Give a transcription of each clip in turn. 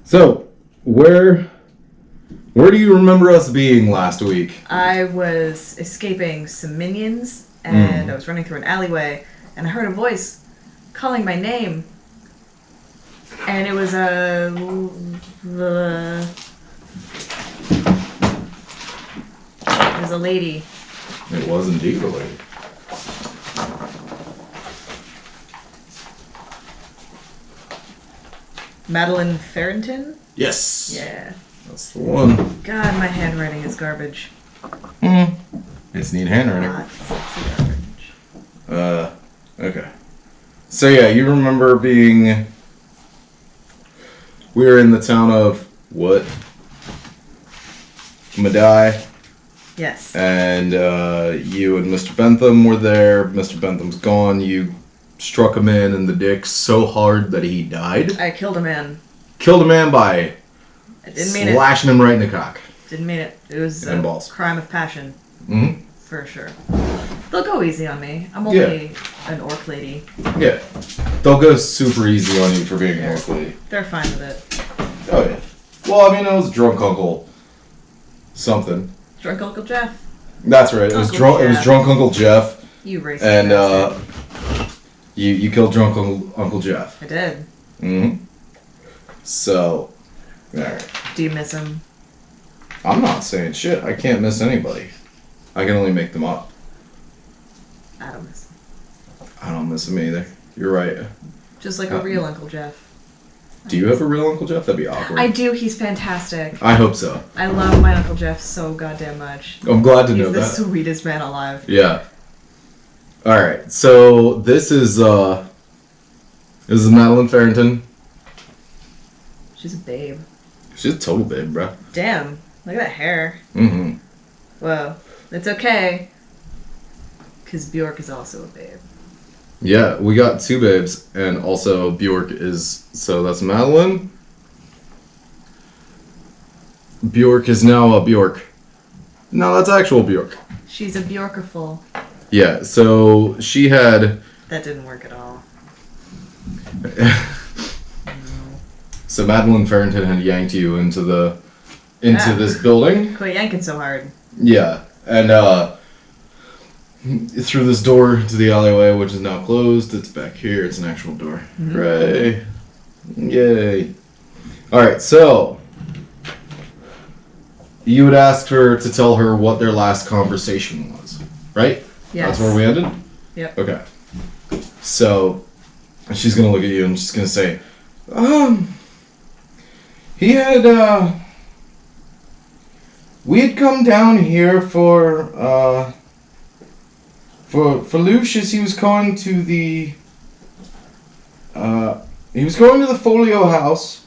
So, where do you remember us being last week? I was escaping some minions, and I was running through an alleyway, and I heard a voice calling my name. And it was a lady. It was indeed a lady. Madeline Farrington? Yes. Yeah. That's the one. God, my handwriting is garbage. It's neat handwriting. Not sexy garbage. Okay. So yeah, you remember being... We were in the town of... What? Madeye. Yes. And you and Mr. Bentham were there. Mr. Bentham's gone. You struck a man in the dick so hard that he died. I killed a man. Killed a man by I didn't mean it. slashing him right in the cock. Didn't mean it. It was And a balls. crime of passion. Mm-hmm. For sure. They'll go easy on me. I'm only an orc lady. Yeah. They'll go super easy on you for being an orc lady. They're fine with it. Oh, yeah. Well, I mean, it was drunk Uncle something. Drunk Uncle Jeff. That's right. It was drunk. It was drunk Uncle Jeff. You racist. And you killed drunk Uncle Jeff. I did. Mm-hmm. So, all right. Do you miss him? I'm not saying shit. I can't miss anybody. I can only make them up. I don't miss him. I don't miss him either. You're right. Just like a real Uncle Jeff. Do you have a real Uncle Jeff? That'd be awkward. I do. He's fantastic. I hope so. I love my Uncle Jeff so goddamn much. I'm glad to know He's the that. sweetest man alive. Yeah. All right. So this is Madeline Farrington. She's a babe. She's a total babe, bro. Damn. Look at that hair. Mm-hmm. Whoa. It's okay. Because Bjork is also a babe. Yeah, we got two babes, and also Bjork is... So that's Madeline. Bjork is now a Bjork. No, that's actual Bjork. She's a Bjorkerful. Yeah, so she had... That didn't work at all. So Madeline Farrington had yanked you into this building. Quit yanking so hard. Yeah, and through this door to the alleyway, which is now closed. It's back here. It's an actual door. Mm-hmm. Hooray. Yay. Alright, so you would ask her to tell her what their last conversation was, right? Yes. That's where we ended? Yep. Okay. So she's gonna look at you and she's gonna say, he had, we had come down here for Lucius. He was going to the folio house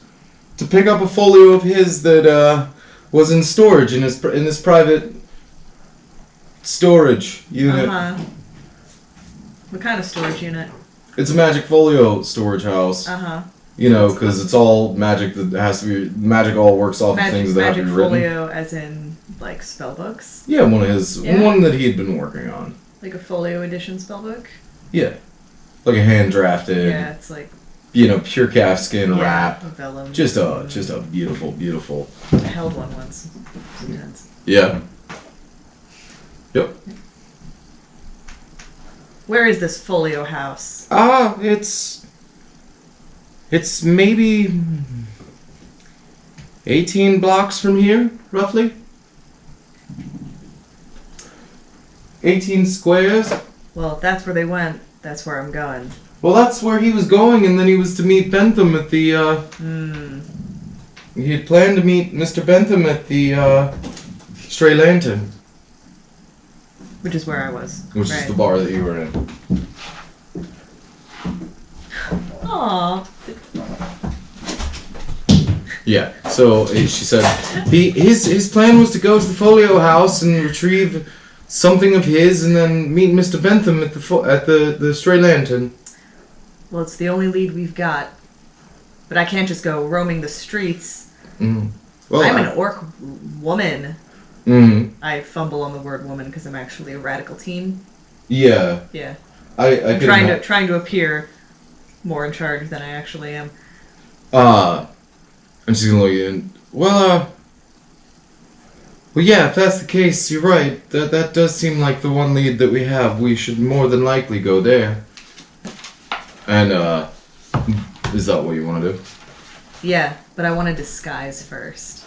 to pick up a folio of his that was in storage in his private storage unit. Uh-huh. What kind of storage unit? It's a magic folio storage house. Uh-huh. You know, because it's all magic that has to be... Magic all works off of things that have to be written. Magic folio as in, like, spell books? Yeah, one that he had been working on. Like a folio edition spell book? Yeah. Like a hand-drafted... Yeah, it's like... You know, pure calf skin wrap. Vellum. Just a beautiful, beautiful... I held one once. It was intense. Yeah. Yep. Where is this folio house? It's maybe 18 blocks from here, roughly. 18 squares. Well, if that's where they went, that's where I'm going. Well, that's where he was going, and then he was to meet Bentham at the, He had planned to meet Mr. Bentham at the, Stray Lantern. Which is where I was. Which is the bar that you were in. Aww. Yeah, so she said his plan was to go to the folio house and retrieve something of his and then meet Mr. Bentham at the Stray Lantern. Well, it's the only lead we've got. But I can't just go roaming the streets. Mm. Well, I'm an orc woman. Mm-hmm. I fumble on the word woman because I'm actually a radical teen. Yeah. Yeah. I trying to appear more in charge than I actually am. And she's gonna look in. Well, yeah, if that's the case, you're right. That does seem like the one lead that we have. We should more than likely go there. And, is that what you want to do? Yeah, but I want to disguise first.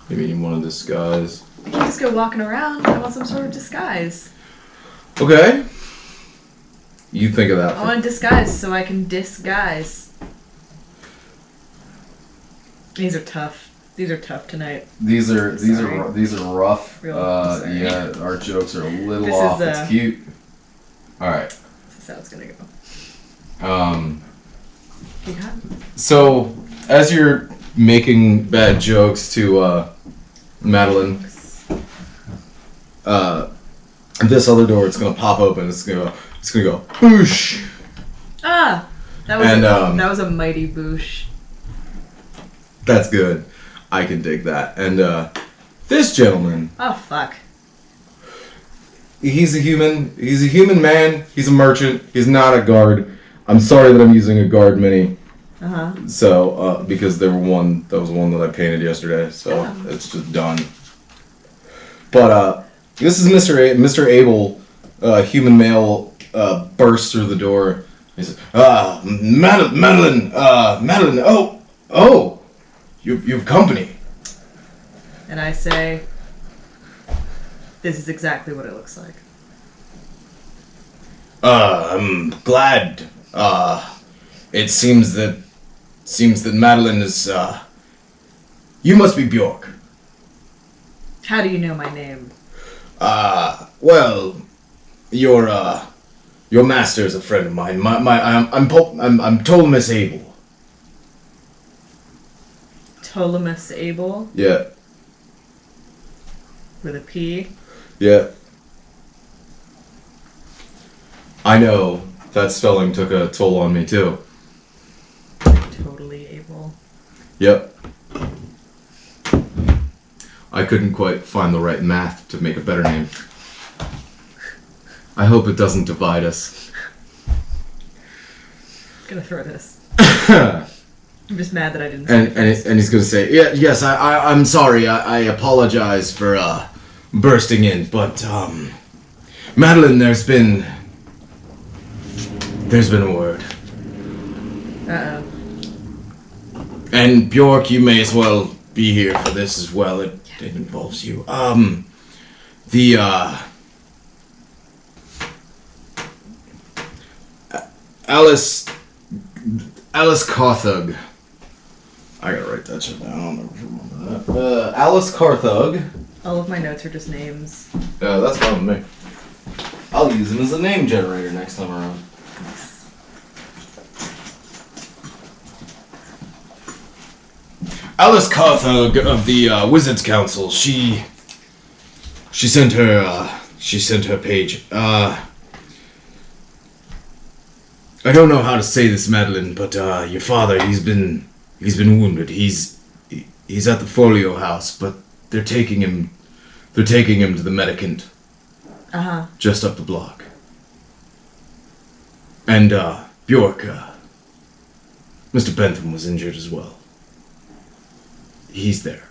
You mean you want to disguise? I can't just go walking around. I want some sort of disguise. Okay. You think of that. I want to disguise so I can disguise. These are tough. These are tough tonight. These are rough. Real sorry. Yeah, our jokes are a little This off. is, It's cute. All right. This is how it's gonna go. Yeah. So as you're making bad jokes to Madeline, this other door, it's gonna pop open. It's gonna go boosh. Ah, that was a mighty boosh. That's good. I can dig that. And this gentleman. Oh fuck. He's a human. He's a human man. He's a merchant. He's not a guard. I'm sorry that I'm using a guard mini. So because that was one that I painted yesterday. So it's just done. But this is Mr. Abel, human male, bursts through the door. He says, Madeline, oh, you've company. And I say, this is exactly what it looks like. I'm glad. It seems that Madeline is, you must be Bjork. How do you know my name? Well, your master is a friend of mine. I'm Ptolemus Abel. Ptolemus Abel? Yeah. With a P? Yeah. I know. That spelling took a toll on me, too. Totally able. Yep. I couldn't quite find the right math to make a better name. I hope it doesn't divide us. I'm gonna throw this. I'm just mad that I didn't say it. And he's gonna say, yes, I'm sorry, I apologize for bursting in, but Madeline, there's been a word. Uh-oh. And Bjork, you may as well be here for this as well. It involves you. Alice Carthug. I gotta write that shit down. I don't remember that. Alice Carthug. All of my notes are just names. That's fine with me. I'll use him as a name generator next time around. Alice Carthug of the Wizards Council. She sent her page. I don't know how to say this, Madeline, but your father, he's been wounded. He's at the Folio House, but they're taking him to the Medicant. Just up the block. And Bjork, Mr. Bentham was injured as well. He's there.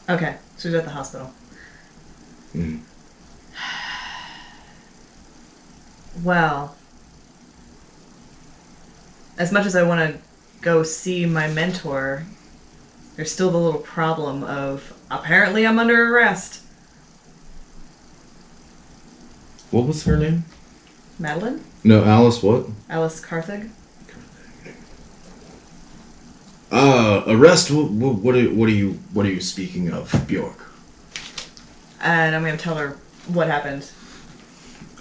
Okay, so he's at the hospital. Mm. Well, as much as I want to go see my mentor, there's still the little problem of, apparently I'm under arrest. What was her name? Madeline? No, Alice what? Alice Carthug? Arrest? What are you speaking of, Bjork? And I'm gonna tell her what happened.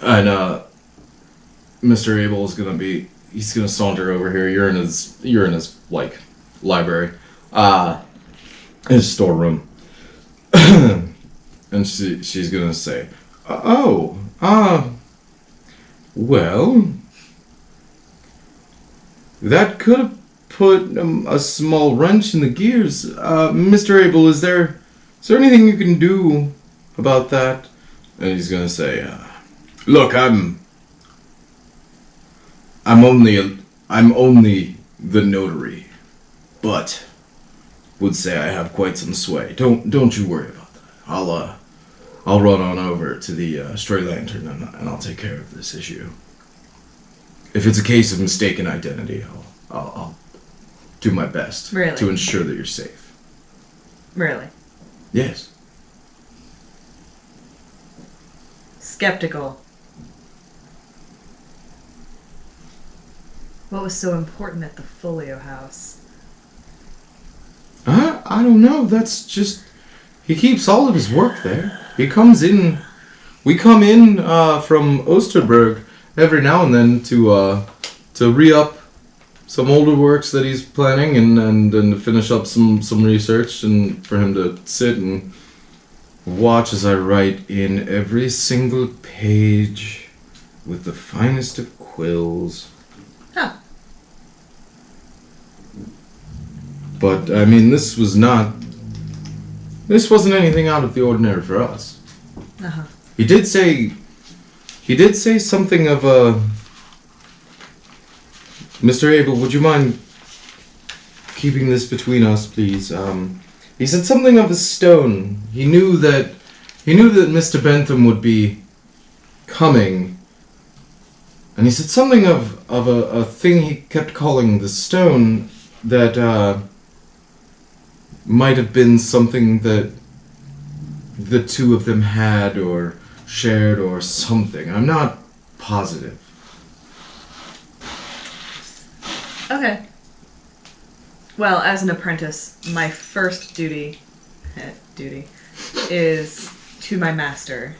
And Mr. Abel is he's gonna saunter over here. You're in his like library, his storeroom, and she's gonna say, well, that could have put a small wrench in the gears. Mr. Abel, is there anything you can do about that? And he's gonna say, look, I'm only I'm only the notary, but would say I have quite some sway. Don't you worry about that. I'll run on over to the Stray Lantern and I'll take care of this issue. If it's a case of mistaken identity, I'll do my best to ensure that you're safe. Really? Yes. Skeptical. What was so important at the Folio House? I don't know. That's just... He keeps all of his work there. He comes in... We come in from Osterberg every now and then to re-up some older works that he's planning and to finish up some research and for him to sit and watch as I write in every single page with the finest of quills. Huh. But, I mean, this wasn't anything out of the ordinary for us. Uh-huh. He did say something of a... Mr. Abel, would you mind keeping this between us, please? He said something of a stone. He knew that Mr. Bentham would be coming. And he said something of a thing he kept calling the stone that might have been something that the two of them had or shared or something. I'm not positive. Okay. Well, as an apprentice, my first duty is to my master.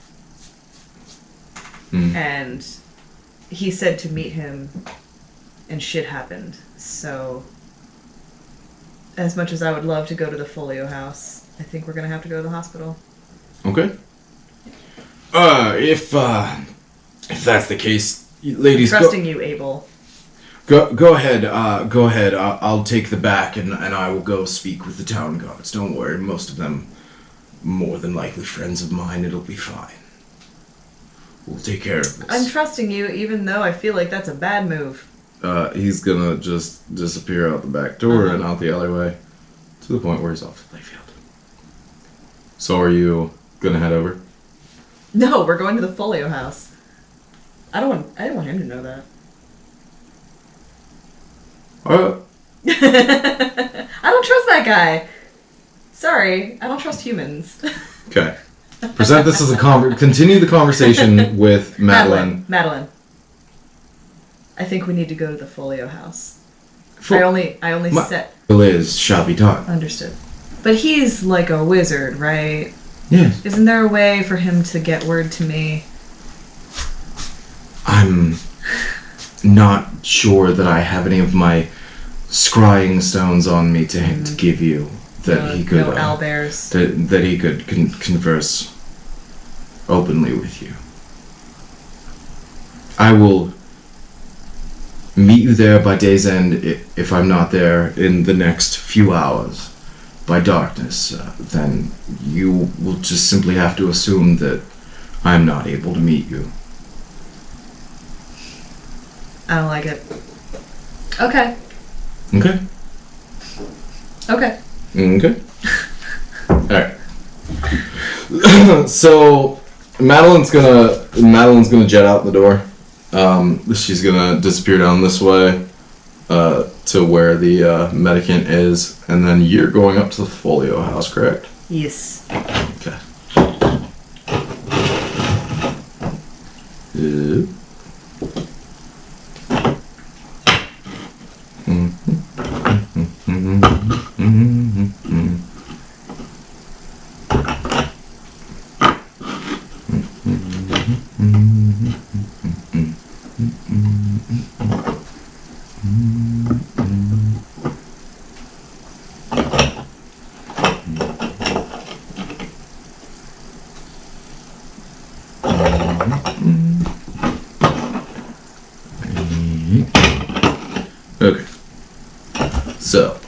And he said to meet him, and shit happened. So, as much as I would love to go to the Folio House, I think we're gonna have to go to the hospital. Okay. If that's the case, ladies, Trusting you, Abel. Go ahead. I'll take the back and I will go speak with the town guards. Don't worry, most of them more than likely friends of mine. It'll be fine. We'll take care of this. I'm trusting you, even though I feel like that's a bad move. He's gonna just disappear out the back door and out the alleyway to the point where he's off the playfield. So are you gonna head over? No, we're going to the Folio House. I didn't want him to know that. I don't trust that guy. Sorry, I don't trust humans. Okay. Present this as a continue the conversation with Madeline. Madeline. I think we need to go to the Folio House. I only set... Liz shall be taught. Understood. But he's like a wizard, right? Yes. Isn't there a way for him to get word to me? I'm not sure that I have any of my scrying stones on me to give you that he could owlbears. that he could converse openly with you. I will meet you there by day's end if I'm not there in the next few hours. By darkness, then you will just simply have to assume that I'm not able to meet you. I don't like it. Okay. Okay. Okay. Okay. Alright. So Madeline's gonna jet out the door. She's gonna disappear down this way to where the medicant is, and then you're going up to the Folio House, correct? Yes. Okay. Okay. So,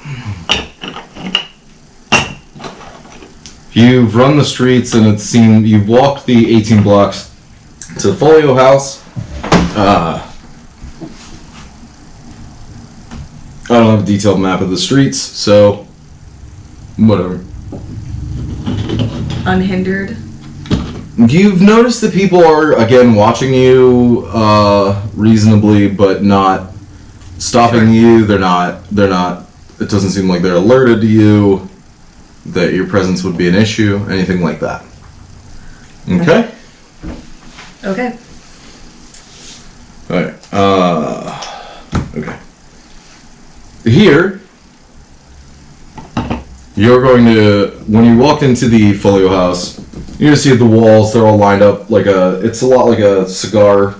you've run the streets and you've walked the 18 blocks to the Folio House. I don't have a detailed map of the streets, so whatever. Unhindered. You've noticed that people are again watching you reasonably, but not stopping you. They're not. It doesn't seem like they're alerted to you that your presence would be an issue, anything like that. Okay. Okay. All right. Okay. Here, you're going to, when you walked into the Folio house, you're going to see the walls, they're all lined up it's a lot like a cigar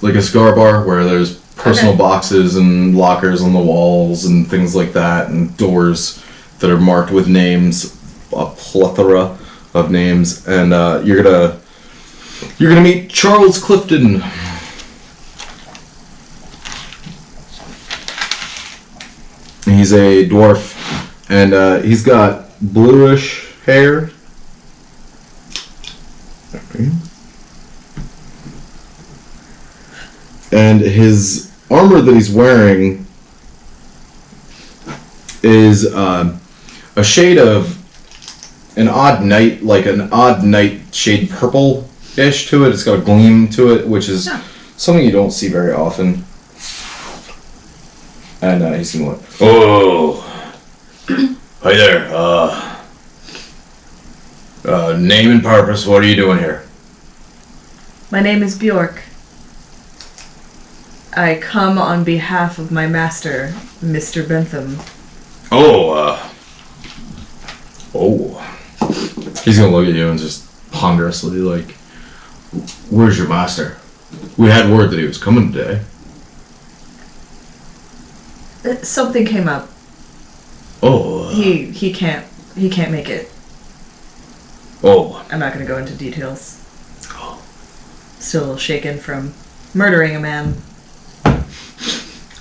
bar where there's personal boxes and lockers on the walls and things like that, and doors that are marked with names, a plethora of names, and you're gonna meet Charles Clifton. He's a dwarf, and he's got bluish hair. And his armor that he's wearing is a shade of an odd night shade purple-ish to it. It's got a gleam to it, which is something you don't see very often. And he's gonna look. Oh, hi there. Name and purpose. What are you doing here? My name is Bjork. I come on behalf of my master, Mr. Bentham. Oh. He's gonna look at you and just ponderously like, "Where's your master? We had word that he was coming today." Something came up. Oh. He can't make it. Oh. I'm not gonna go into details. Still shaken from murdering a man.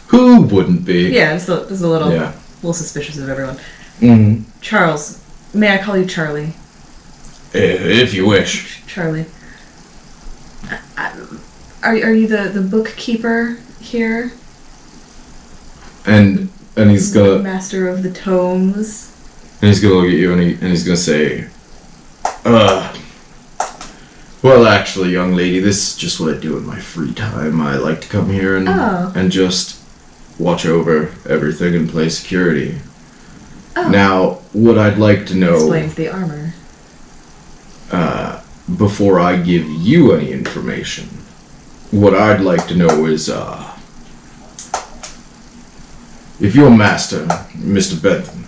Who wouldn't be? Yeah, just a little suspicious of everyone. Mm-hmm. Charles, may I call you Charlie? If you wish. Charlie. Are you the bookkeeper here? And he's gonna master of the tomes. And he's gonna look at you and he's gonna say, well, actually, young lady, this is just what I do in my free time. I like to come here and just watch over everything and play security. Oh. Now, what I'd like to know... Explains the armor. Before I give you any information, what I'd like to know is, if your master, Mr. Bentham,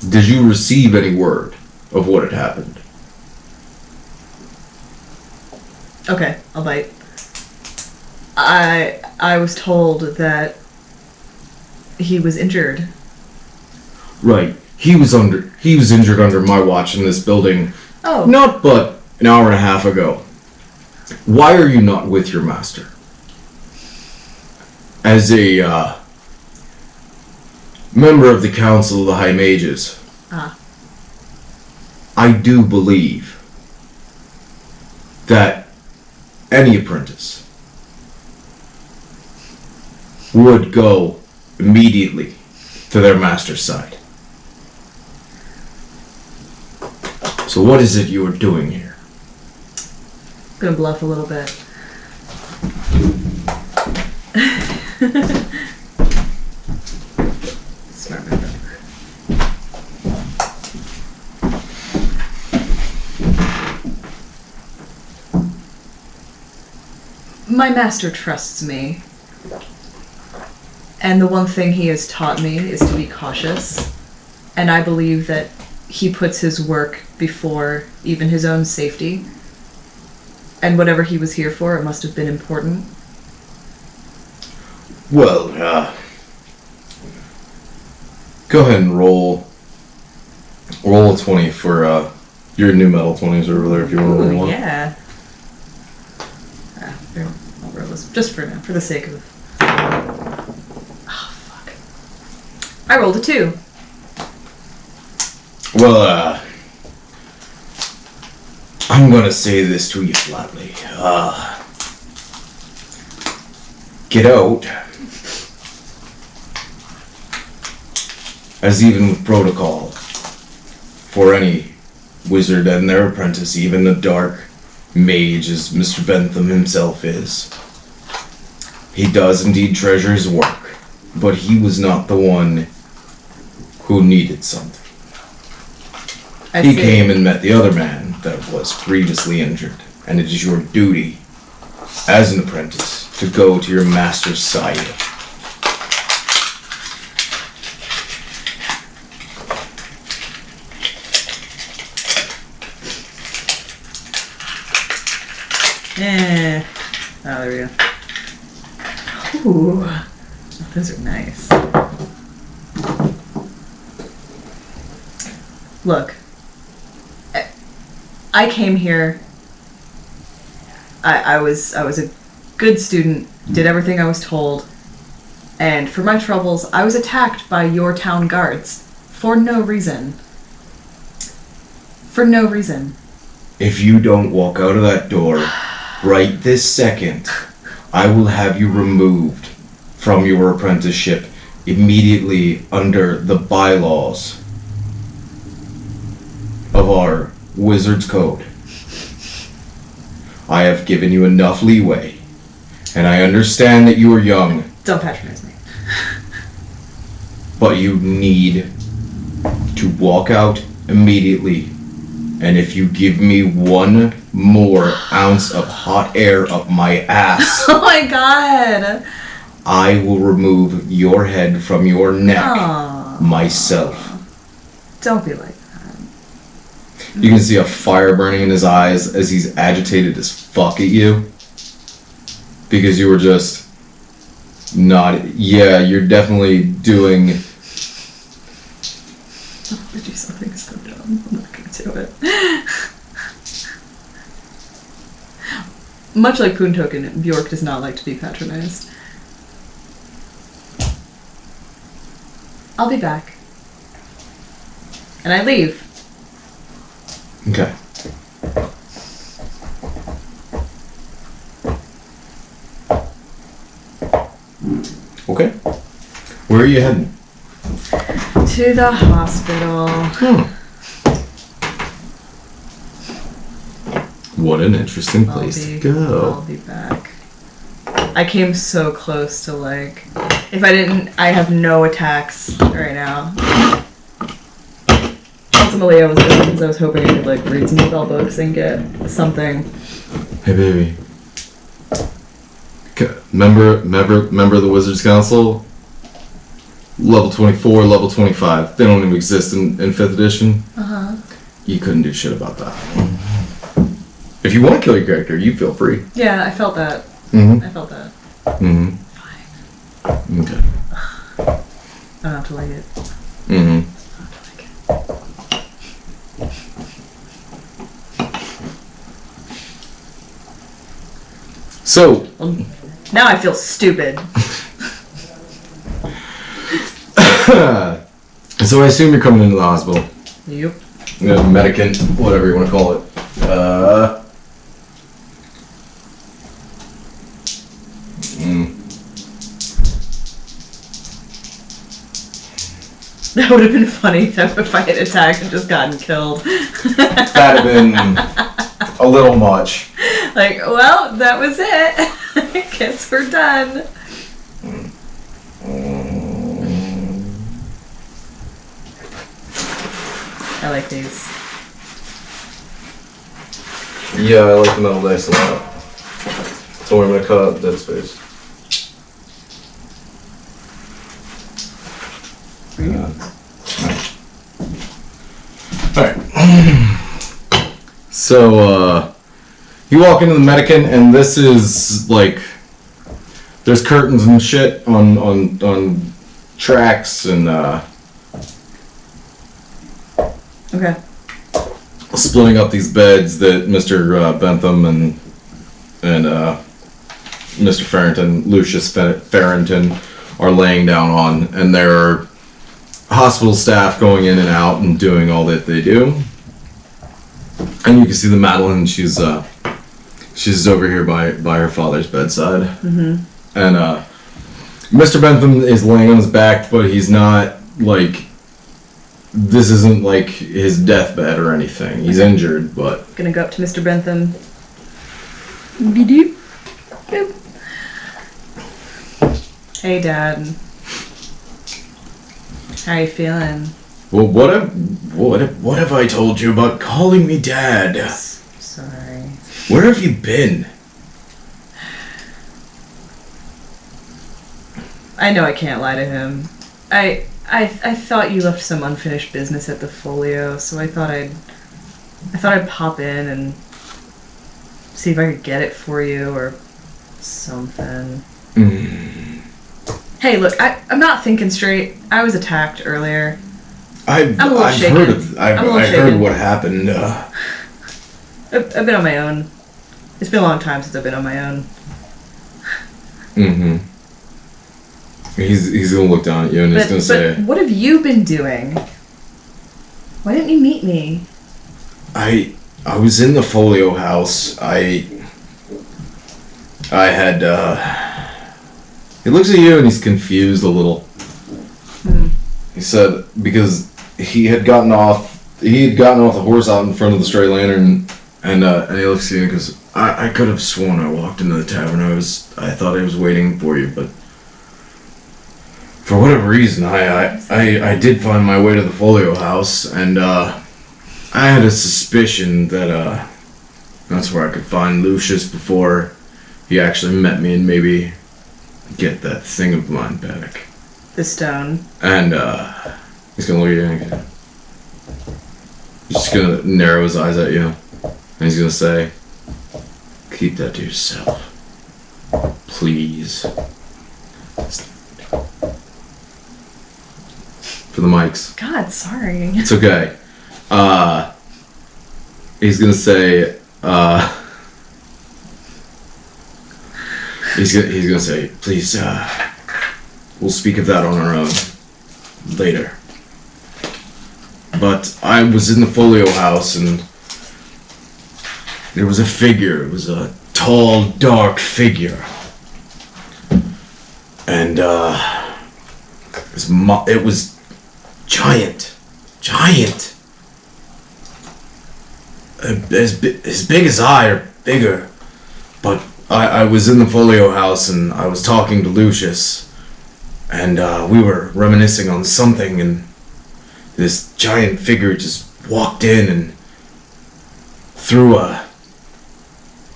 did you receive any word of what had happened? Okay, I'll bite. I was told that he was injured. Right. He was injured under my watch in this building. Oh. Not but an hour and a half ago. Why are you not with your master? As a member of the Council of the High Mages, I do believe that any apprentice would go immediately to their master's side. So what is it you are doing here? I'm gonna bluff a little bit. Smart move. My master trusts me. And the one thing he has taught me is to be cautious. And I believe that he puts his work before even his own safety. And whatever he was here for, it must have been important. Well, go ahead and roll a 20 for your new metal 20s over there if you want to roll one. Yeah. Here, I'll roll this just for now, for the sake of... Oh, fuck. I rolled a 2. Well, I'm gonna say this to you flatly. get out, as even with protocol for any wizard and their apprentice, even a dark mage as Mr. Bentham himself is, he does indeed treasure his work, but he was not the one who needed something. He came and met the other man that was previously injured, and it is your duty as an apprentice to go to your master's side. Oh, there we go. Ooh, those are nice. Look, I came here. I was a good student, did everything I was told, and for my troubles, I was attacked by your town guards for no reason. For no reason. If you don't walk out of that door right this second, I will have you removed from your apprenticeship immediately under the bylaws of our Wizard's Code. I have given you enough leeway, and I understand that you are young. Don't patronize me. But you need to walk out immediately, and if you give me one more ounce of hot air up my ass, Oh my god! I will remove your head from your neck myself. Don't be like that. You can see a fire burning in his eyes as he's agitated as fuck at you. Because you were just not... Yeah, you're definitely doing... I'm gonna do something so dumb. I'm not gonna do it. Much like Poon Token, Bjork does not like to be patronized. I'll be back. And I leave. Okay. Okay. Where are you heading? To the hospital. What an interesting place to go. I'll be back. I came so close to like... If I didn't... I have no attacks right now. Ultimately, I was going because I was hoping I could like read some spell books and get something. Hey, baby. Member of the Wizards Council? Level 24, level 25. They don't even exist in 5th edition. Uh-huh. You couldn't do shit about that. If you want to kill your character, you feel free. Yeah, I felt that. Mm-hmm. I felt that. Mm-hmm. Fine. Okay. I don't have to like it. Mm-hmm. So... Now I feel stupid. So I assume you're coming into the hospital. Yep. Medicant, whatever you want to call it. That would have been funny if I had attacked and just gotten killed. That'd have been a little much. Like, well, that was it. I guess we're done. I like these. Yeah, I like the metal dice a lot. So I'm going to cut out Dead Space. Alright. So, you walk into the Medicant, and this is, like, there's curtains and shit on tracks, and, Okay. splitting up these beds that Mr. Bentham and Mr. Farrington, Lucius Farrington, are laying down on, and there are hospital staff going in and out and doing all that they do. And you can see the Madeline, she's over here by her father's bedside. Mm-hmm. And Mr. Bentham is laying on his back, but he's not, like... This isn't, like, his deathbed or anything. He's injured, but... Gonna go up to Mr. Bentham. Beep. Boop. Hey, Dad. How you feeling? Well, what have I told you about calling me Dad? Sorry. Where have you been? I know I can't lie to him. I thought you left some unfinished business at the Folio, so I thought I'd pop in and see if I could get it for you or something. Hey, look, I'm not thinking straight. I was attacked earlier. I've heard what happened. I've been on my own. It's been a long time since I've been on my own. He's gonna look down at you and he's gonna say, "But what have you been doing? Why didn't you meet me?" I was in the Folio house. I had he looks at you and he's confused a little. He said because he had gotten off the horse out in front of the stray lantern, and he looks at you and goes, I could have sworn I walked into the tavern. I thought I was waiting for you, but for whatever reason I did find my way to the Folio house, and I had a suspicion that that's where I could find Lucius before he actually met me and maybe get that thing of mine back. The stone. And he's gonna look at you and he's just gonna narrow his eyes at you, and he's gonna say, keep that to yourself, please. For the mics. God, sorry. It's okay. He's gonna say, he's gonna say, please, we'll speak of that on our own later. But I was in the Folio house and there was a figure. It was a tall, dark figure. And it was giant. As big as I, or bigger. But I was in the Folio house and I was talking to Lucius. And we were reminiscing on something, and this giant figure just walked in and threw a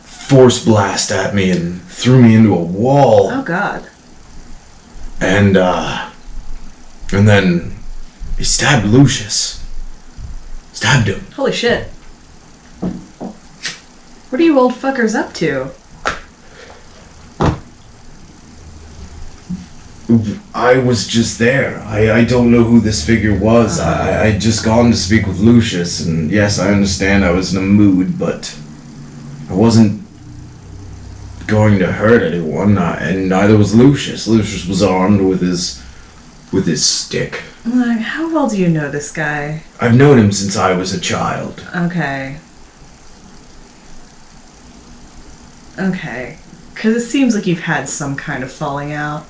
force blast at me and threw me into a wall. Oh, God. And then he stabbed Lucius. Stabbed him. Holy shit. What are you old fuckers up to? I was just there. I don't know who this figure was. I'd just gone to speak with Lucius, and yes, I understand I was in a mood, but I wasn't going to hurt anyone, and neither was Lucius. Lucius was armed with his stick. How well do you know this guy? I've known him since I was a child. Okay. Because it seems like you've had some kind of falling out.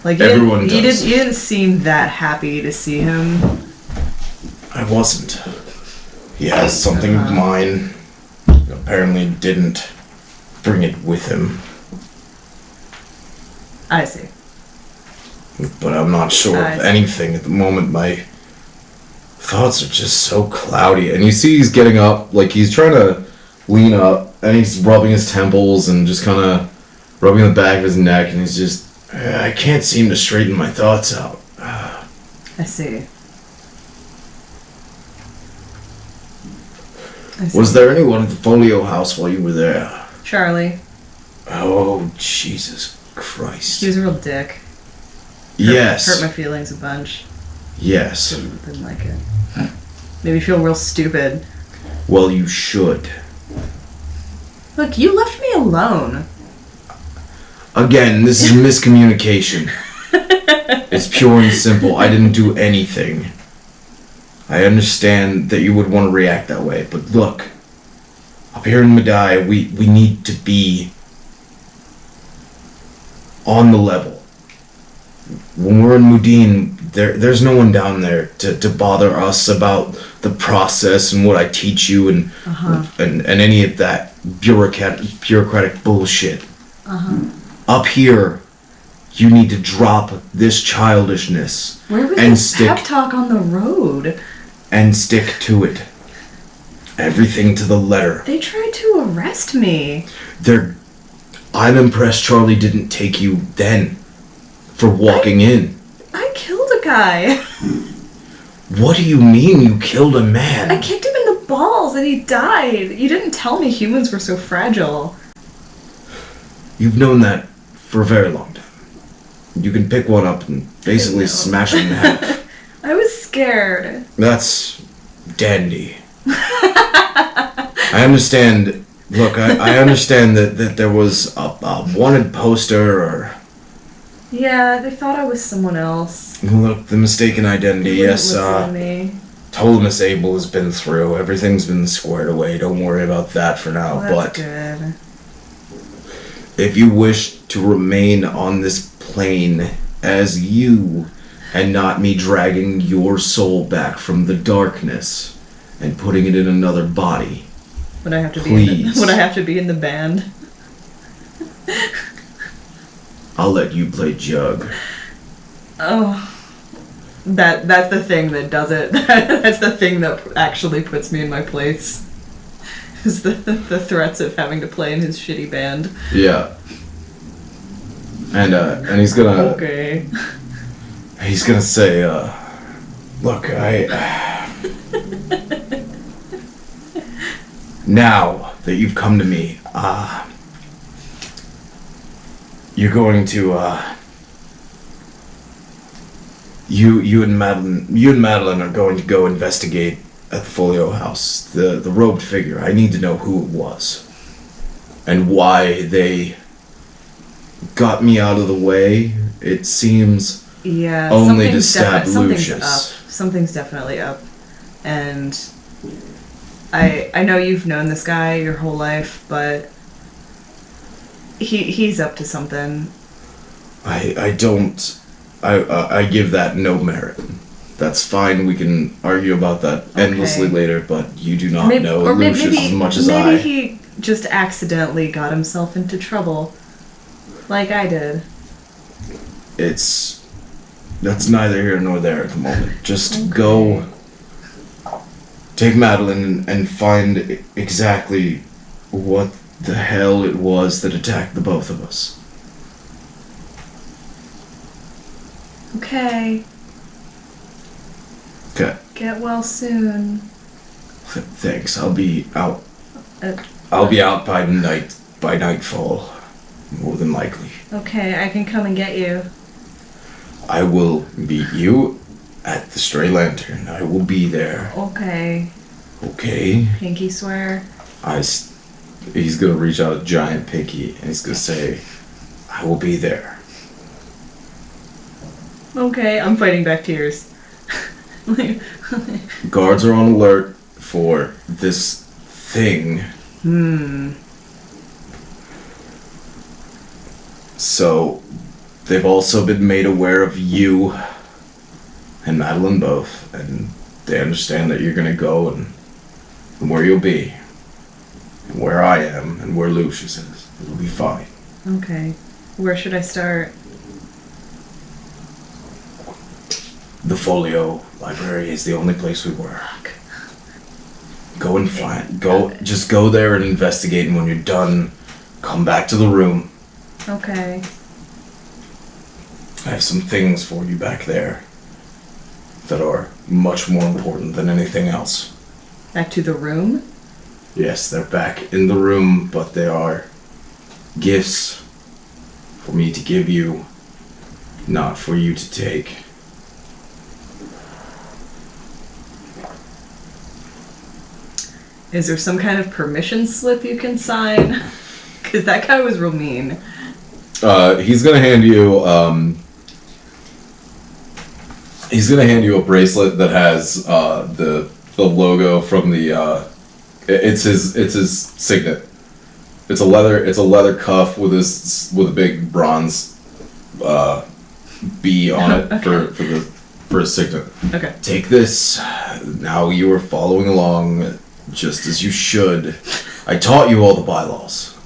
Like Everyone does. You didn't seem that happy to see him. I wasn't. He has something of mine. Apparently didn't bring it with him. I see. But I'm not sure of anything at the moment. My thoughts are just so cloudy. And you see he's getting up, like he's trying to lean up, and he's rubbing his temples and just kind of rubbing the back of his neck, and he's just, I can't seem to straighten my thoughts out. I see. Was there anyone at the Folio house while you were there? Charlie. Oh, Jesus Christ. He was a real dick. Yes. Hurt my feelings a bunch. Yes. Didn't like it. Made me feel real stupid. Well, you should. Look, you left me alone. Again, this is miscommunication. It's pure and simple. I didn't do anything. I understand that you would want to react that way, but look, up here in Madeye, we need to be on the level. When we're in Mudine, there's no one down there to bother us about the process and what I teach you and any of that bureaucratic bullshit. Up here, you need to drop this childishness. Where was this pep talk on the road? And stick to it. Everything to the letter. They tried to arrest me. I'm impressed Charlie didn't take you then for walking in. I killed a guy. What do you mean you killed a man? I kicked him in the balls and he died. You didn't tell me humans were so fragile. You've known that for a very long time. You can pick one up and basically smash it in half. I was scared. That's dandy. I understand. Look, I understand that there was a wanted poster or... Yeah, they thought I was someone else. Look, the mistaken identity, yes, Told Miss Abel has been through. Everything's been squared away. Don't worry about that for now, that's good. If you wish to remain on this plane as you, and not me dragging your soul back from the darkness and putting it in another body, would I have to please. Would I have to be in the band? I'll let you play Jug. Oh, that's the thing that does it. That's the thing that actually puts me in my place. Is the threats of having to play in his shitty band. Yeah. And he's gonna... Okay. He's gonna say, look, now that you've come to me, you're going to, you and Madeline are going to go investigate at the Folio House, the robed figure. I need to know who it was and why they got me out of the way. It seems only to stab Lucius. Something's definitely up. And I know you've known this guy your whole life, but he's up to something. I give that no merit. That's fine, we can argue about that endlessly later, but you do not know Lucius as much as I. Maybe he just accidentally got himself into trouble. Like I did. That's neither here nor there at the moment. Just go take Madeline and find exactly what the hell it was that attacked the both of us. Okay. Okay. Get well soon. Thanks. I'll be out. I'll be out by nightfall, more than likely. Okay, I can come and get you. I will meet you at the Stray Lantern. I will be there. Okay. Okay. Pinky swear. He's gonna reach out a giant pinky and he's gonna say, I will be there. Okay, I'm fighting back tears. Guards are on alert for this thing. So, they've also been made aware of you and Madeline both, and they understand that you're gonna go and where you'll be, and where I am, and where Lucius is. It'll be fine. Okay. Where should I start? The Folio Library is the only place we work. Just go there and investigate, and when you're done, come back to the room. Okay. I have some things for you back there that are much more important than anything else. Back to the room? Yes, they're back in the room, but they are gifts for me to give you, not for you to take. Is there some kind of permission slip you can sign? Because that guy was real mean. He's gonna hand you. He's gonna hand you a bracelet that has the logo from the. It's his signet. It's a leather cuff with a big bronze be on it Okay. for a signet. Okay. Take this. Now you are following along just as you should. I taught you all the bylaws.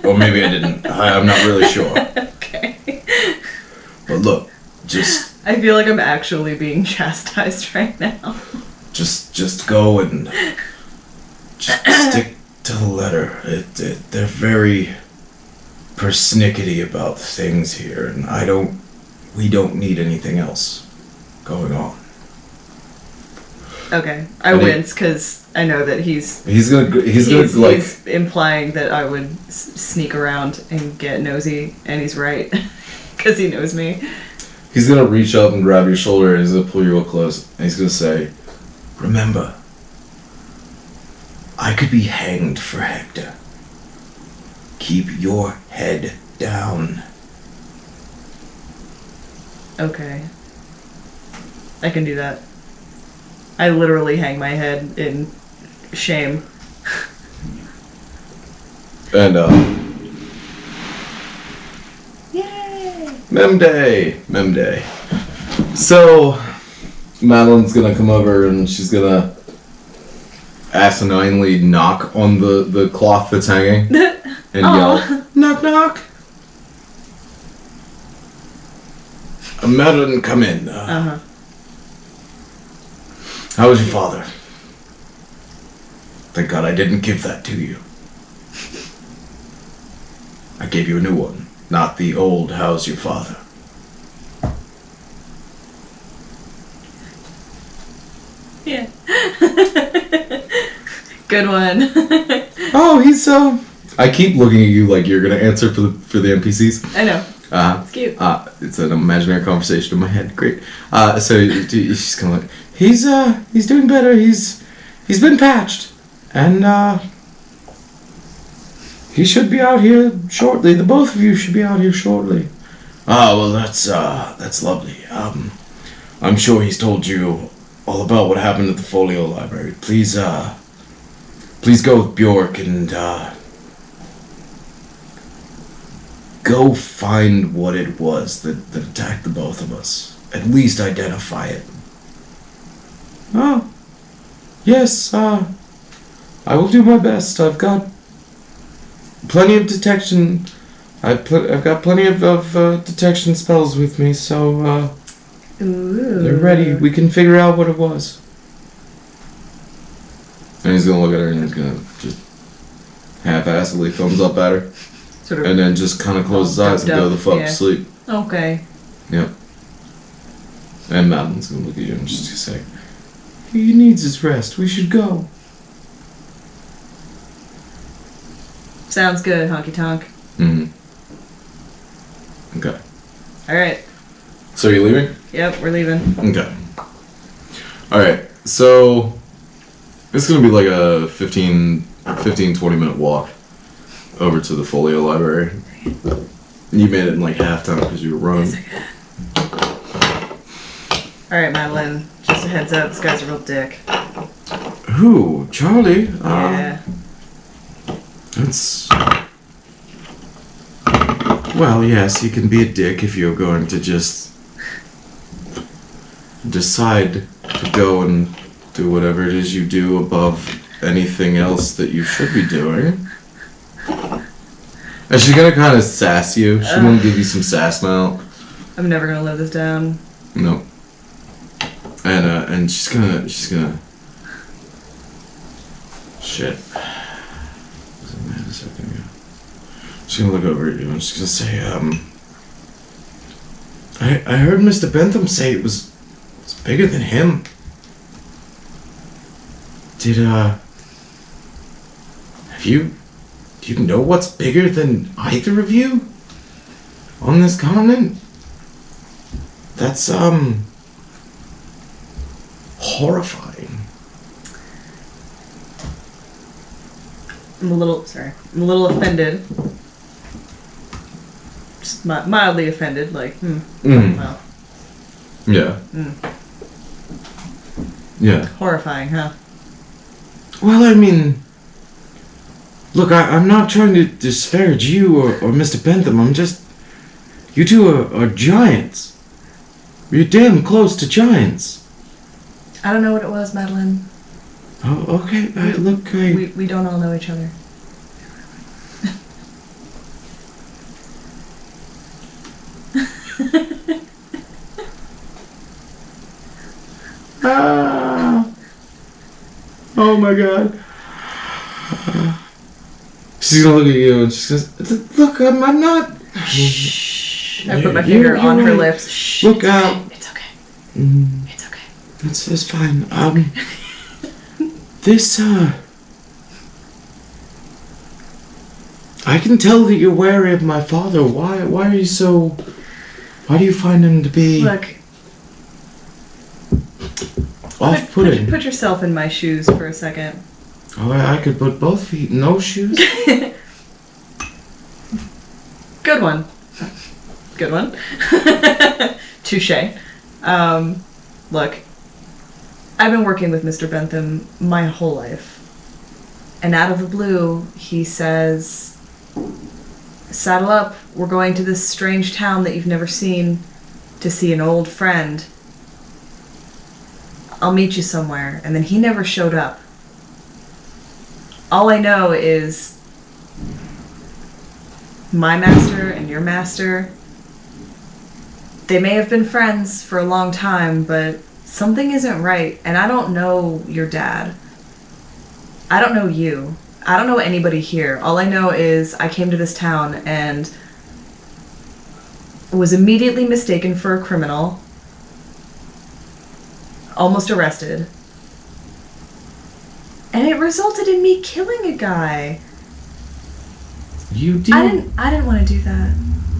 Or maybe I didn't. I'm not really sure. Okay. But look, just I feel like I'm actually being chastised right now. just go and just stick to the letter. They're very persnickety about things here, and we don't need anything else going on. Okay. I wince because I know that he's implying that I would sneak around and get nosy, and he's right because he knows me. He's gonna reach up and grab your shoulder, and he's gonna pull you real close, and he's gonna say, "Remember, I could be hanged for Hector. Keep your head down." Okay. I can do that. I literally hang my head in shame. And Yay! Memday. So Madeline's gonna come over and she's gonna asininely knock on the cloth that's hanging and yell, "Knock, knock!" Madeline, come in. How was your father? Thank God I didn't give that to you. I gave you a new one, not the old "how's your father." Yeah. Good one. Oh, he's I keep looking at you like you're gonna answer for the NPCs. I know. It's cute. It's an imaginary conversation in my head. Great. So she's kind of like, he's doing better. He's been patched, and he should be out here shortly. The both of you should be out here shortly. Well, that's lovely. I'm sure he's told you all about what happened at the Folio Library. Please go with Bjork and go find what it was that attacked the both of us. At least identify it. Oh, yes, I will do my best. I've got plenty of detection. I've got plenty of detection spells with me, so they're ready. We can figure out what it was. And he's gonna look at her and he's gonna just half-assedly thumbs up at her. Sort of, and then just kind of close his eyes and go the fuck to sleep. Okay. Yep. And Madeline's gonna look at you and just say, "He needs his rest. We should go." Sounds good, honky tonk. Mm-hmm. Okay. Alright. So are you leaving? Yep, we're leaving. Okay. Alright, so it's gonna be like a 15-20 minute walk over to the Folio Library. You made it in like halftime because you were running. Alright, Madeline. Just a heads up, this guy's a real dick. Who? Charlie? Yeah. That's... Well, yes, he can be a dick if you're going to just decide to go and do whatever it is you do above anything else that you should be doing. And she's gonna kind of sass you. She's gonna give you some sass mount. I'm never gonna live this down. No. And she's gonna shit. She's gonna look over at you and she's gonna say, I heard Mr. Bentham say it's bigger than him. Do you know what's bigger than either of you on this continent? That's horrifying. I'm a little offended. Just mildly offended, like, well. Yeah. Yeah. Horrifying, huh? Well, I mean, look, I'm not trying to disparage you or Mr. Bentham. I'm just You two are giants. You're damn close to giants. I don't know what it was, Madeline. Oh, okay. We don't all know each other. Oh my god. She's gonna look at you and she says, look, I'm not. Shh. I put my finger on her lips. Shh. Look out. It's okay. Mm. It's okay. It's fine. This, I can tell that you're wary of my father. Why are you so... Why do you find him to be... Look. Off-putting? Put yourself in my shoes for a second. Oh, I could put both feet in those shoes? Good one. Good one. Touché. Look. I've been working with Mr. Bentham my whole life. And out of the blue, he says, saddle up, we're going to this strange town that you've never seen to see an old friend. I'll meet you somewhere. And then he never showed up. All I know is my master and your master, they may have been friends for a long time, but something isn't right. And I don't know your dad. I don't know you. I don't know anybody here. All I know is I came to this town and was immediately mistaken for a criminal. Almost arrested. And it resulted in me killing a guy. You deal... I didn't want to do that.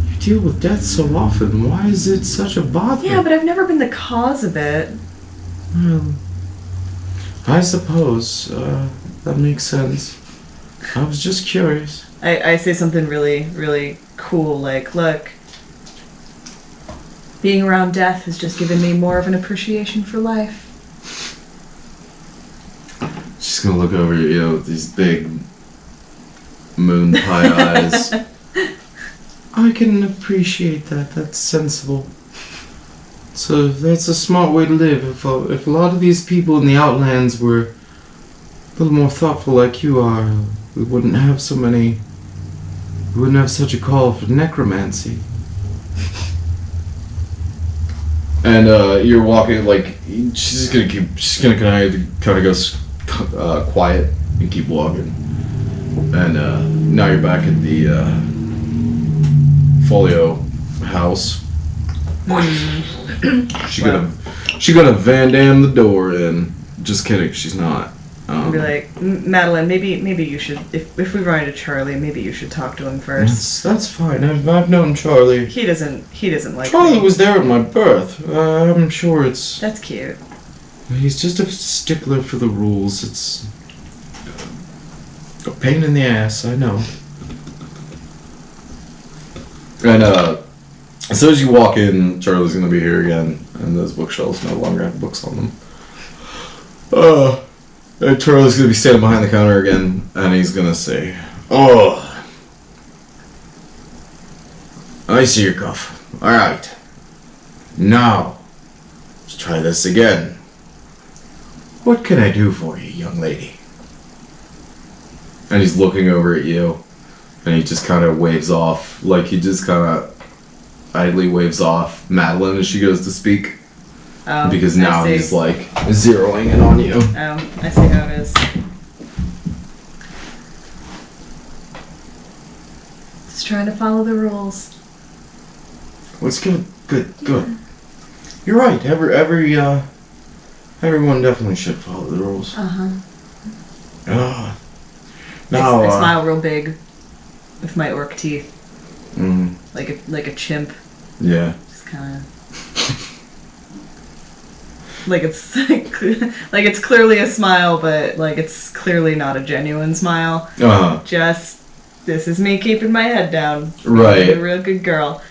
You deal with death so often. Why is it such a bother? Yeah, but I've never been the cause of it. Well, I suppose that makes sense. I was just curious. I say something really, really cool, like, look, being around death has just given me more of an appreciation for life. She's gonna look over at you with these big moon pie eyes. I can appreciate that. That's sensible. So that's a smart way to live. If a lot of these people in the Outlands were a little more thoughtful like you are, we wouldn't have so many... We wouldn't have such a call for necromancy. And you're walking, like, she's gonna kind of go quiet and keep walking. And now you're back at the Folio house. She gonna Van Damme the door in. Just kidding, she's not. I'd be like, Madeline, maybe you should, if we run into Charlie, maybe you should talk to him first. That's fine. I've known Charlie. He doesn't like Charlie me. was there at my birth. I'm sure it's... That's cute. He's just a stickler for the rules. It's a pain in the ass, I know. And as soon as you walk in, Charlie's gonna be here again, and those bookshelves no longer have books on them. And Charlie's gonna be standing behind the counter again, and he's gonna say, "Oh, I see your cough. All right, now let's try this again. What can I do for you, young lady?" And he's looking over at you, and he just kind of waves off, like he just kind of idly waves off Madeline as she goes to speak. Oh, because now he's like zeroing in on you. Oh, I see how it is. Just trying to follow the rules. Let's good. You're right. Everyone definitely should follow the rules. Uh-huh. Now, I smile real big with my orc teeth. Mm, Like a chimp. yeah. Just kind of... like it's clearly a smile, but like it's clearly not a genuine smile. Uh-huh. Just, this is me keeping my head down. Right. Being a real good girl.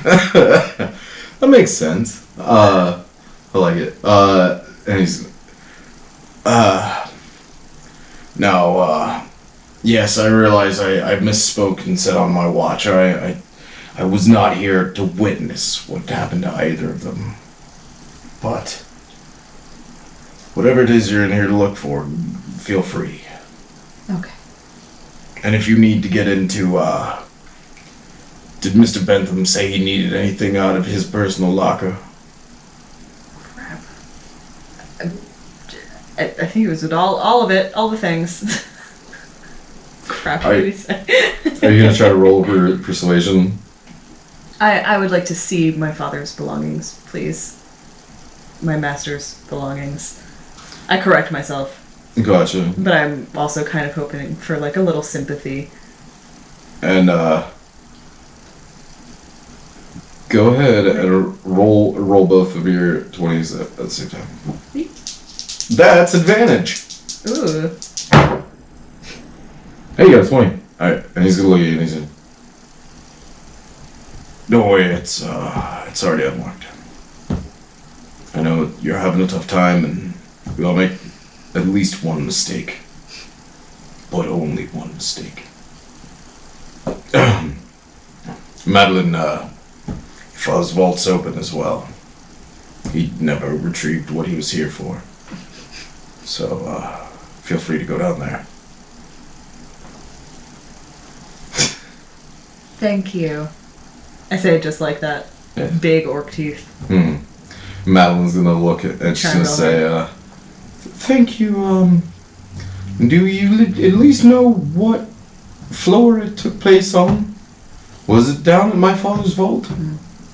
That makes sense. I like it. And he's... Now, yes, I realize I misspoke and said on my watch. I I was not here to witness what happened to either of them. But whatever it is you're in here to look for, feel free. Okay. And if you need to get into, did Mr. Bentham say he needed anything out of his personal locker? Crap. I think it was with all of it, all the things. Crap, what did he say? Are you going to try to roll persuasion? I would like to see my father's belongings, please. My master's belongings. I correct myself. Gotcha. But I'm also kind of hoping for like a little sympathy. And go ahead and roll both of your 20s at the same time. That's advantage. Ooh. Hey, you got a 20. Alright, and he's gonna look at you and he's like, don't worry, it's already unlocked. I know you're having a tough time and we all make at least one mistake. But only one mistake. Madeline, Father's vault's open as well. He never retrieved what he was here for. So, feel free to go down there. Thank you. I say it just like that. Yeah. Big orc teeth. Madeline's gonna look at and she's gonna say, thank you, do you at least know what floor it took place on? Was it down in my father's vault?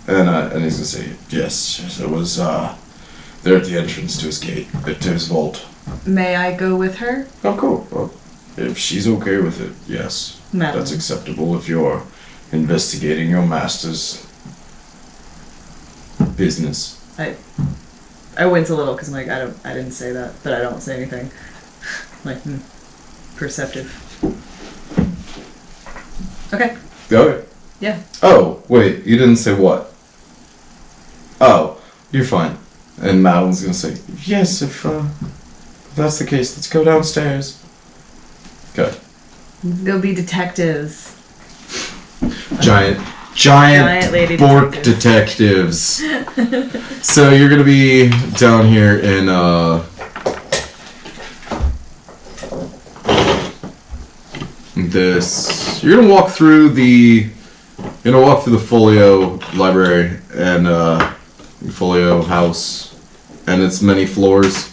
And he's gonna say, yes, it was, there at the entrance to his gate, to his vault. May I go with her? Oh, cool. Well, if she's okay with it, yes. Madeline. That's acceptable if you're investigating your master's business. I wince a little because I'm like, I didn't say that, but I don't say anything. Like, perceptive. Okay. Okay. Yeah. Oh, wait, you didn't say what? Oh, you're fine. And Madeline's gonna say, yes, if that's the case, let's go downstairs. Okay. Let's go be detectives. Giant lady Bjork detectives. So you're gonna be down here in this. You're gonna walk through the Folio library and Folio house, and it's many floors,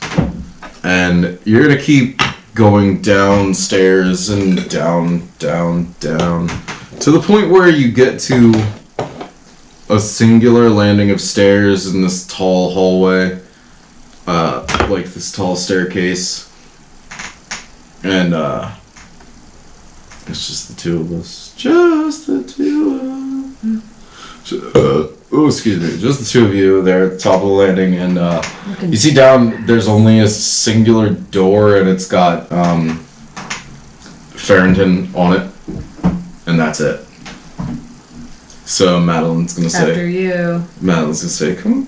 and you're gonna keep going downstairs and down to the point where you get to a singular landing of stairs in this tall hallway, like this tall staircase, and it's just the two of us. Just the two of us. Excuse me. Just the two of you there at the top of the landing, and you see down there's only a singular door, and it's got Farrington on it, and that's it. So Madeline's gonna say, After you. Madeline's gonna say, come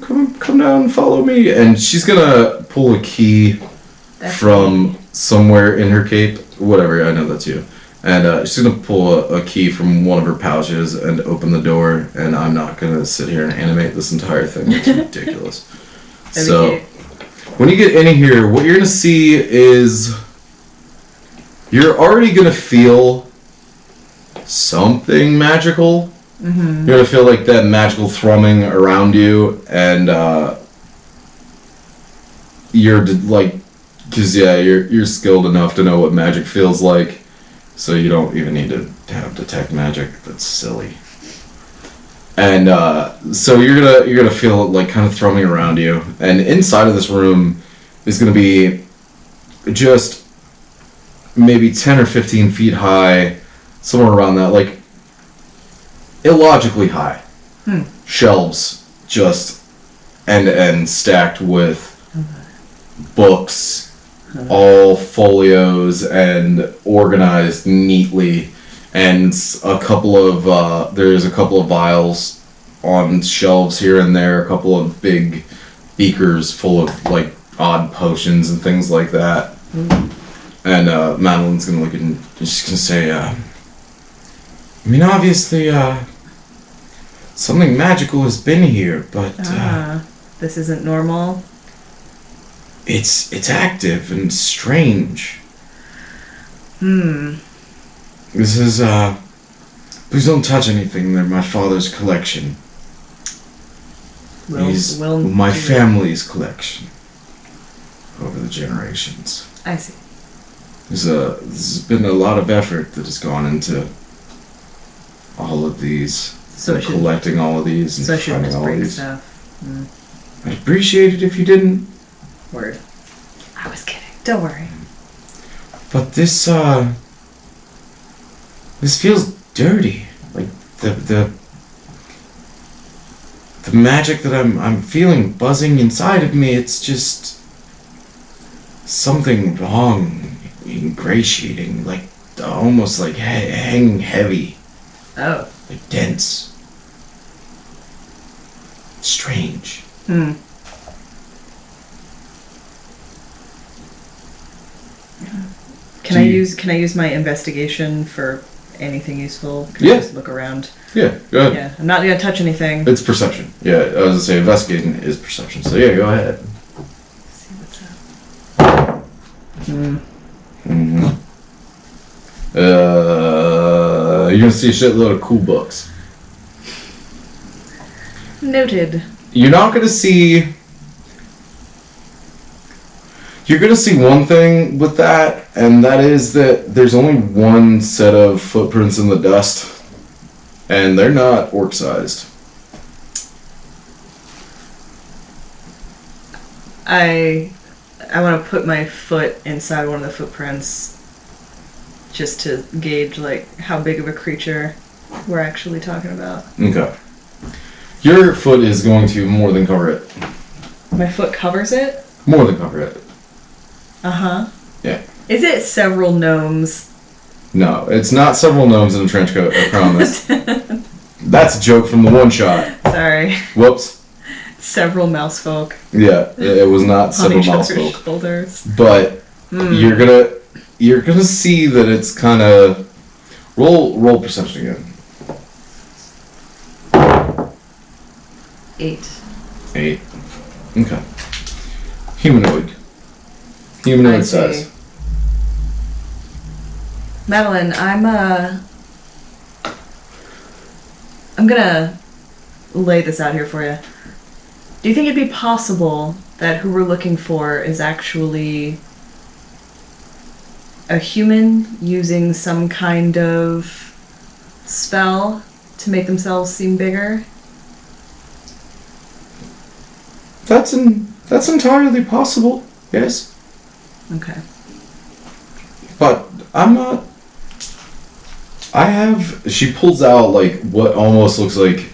down and follow me, and she's gonna pull a key from somewhere in her cape. Whatever, I know that's you. And she's gonna pull a key from one of her pouches and open the door. And I'm not gonna sit here and animate this entire thing. It's ridiculous. So when you get in here, what you're gonna see is you're already gonna feel something magical. Mm-hmm. You're gonna feel like that magical thrumming around you, and you're like, cause yeah, you're skilled enough to know what magic feels like, so you don't even need to have detect magic. That's silly. And so you're gonna feel it like kind of thrumming around you, and inside of this room is gonna be just maybe 10 or 15 feet high, somewhere around that, like illogically high. Shelves just end to end stacked with books, all folios and organized neatly, and there's a couple of vials on shelves here and there, a couple of big beakers full of like odd potions and things like that. And Madeline's gonna look at it and she's gonna say, I mean, obviously, something magical has been here, but this isn't normal. It's active and strange. This is please don't touch anything. They're my father's collection. We'll my family's collection over the generations. I see. There's been a lot of effort that has gone into all of these, so collecting all of these and finding all of these. Stuff. I'd appreciate it if you didn't. Word. I was kidding. Don't worry. But this feels dirty. Like the magic that I'm feeling buzzing inside of me, it's just something wrong, ingratiating, like almost like hanging heavy. Oh. Like dense. Strange. Can I use my investigation for anything useful? Can I just look around? Yeah, go ahead. Yeah, I'm not gonna touch anything. It's perception. Yeah, I was gonna say investigation is perception. So yeah, go ahead. Let's see what's up. You're gonna see a shitload of cool books. Noted. You're gonna see one thing with that, and that is that there's only one set of footprints in the dust, and they're not orc-sized. I want to put my foot inside one of the footprints just to gauge like how big of a creature we're actually talking about. Okay. Your foot is going to more than cover it. My foot covers it? More than cover it. Uh-huh. Yeah. Is it several gnomes? No, it's not several gnomes in a trench coat, I promise. That's a joke from the one shot. Sorry. Whoops. Several mouse folk. Yeah, it was not several mouse folk. Shoulders. But you're gonna see that it's kind of roll perception again. 8. 8. Okay. Humanoid size. Madeline, I'm gonna lay this out here for you. Do you think it'd be possible that who we're looking for is actually a human using some kind of spell to make themselves seem bigger? That's entirely possible. Yes. Okay. But I'm not. She pulls out like what almost looks like